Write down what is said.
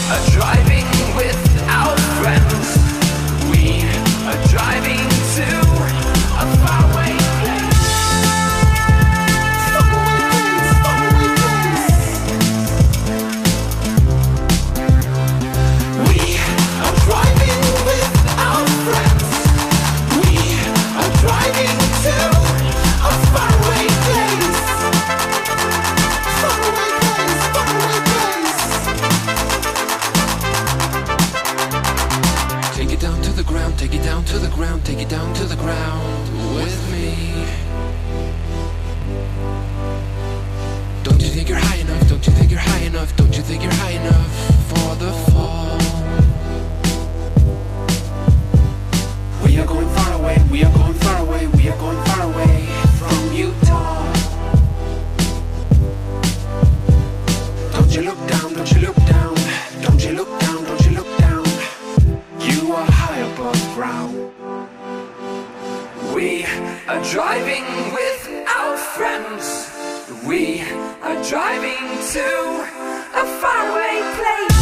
are driving without friends. We are driving to a faraway place. Faraway place. We are driving without friends. We are driving to a faraway place. Faraway place, faraway place. Take it down to the ground, take it down to the ground, take it down to the ground with me. Don't you think you're high enough? Don't you think you're high enough? Don't you think you're high enough for the fall? We are going far away, we are going far away, we are going far away from Utah. Don't you look down, don't you look down, don't you look down, don't you look down. You are high above ground. We are driving without friends. We are driving to a faraway place.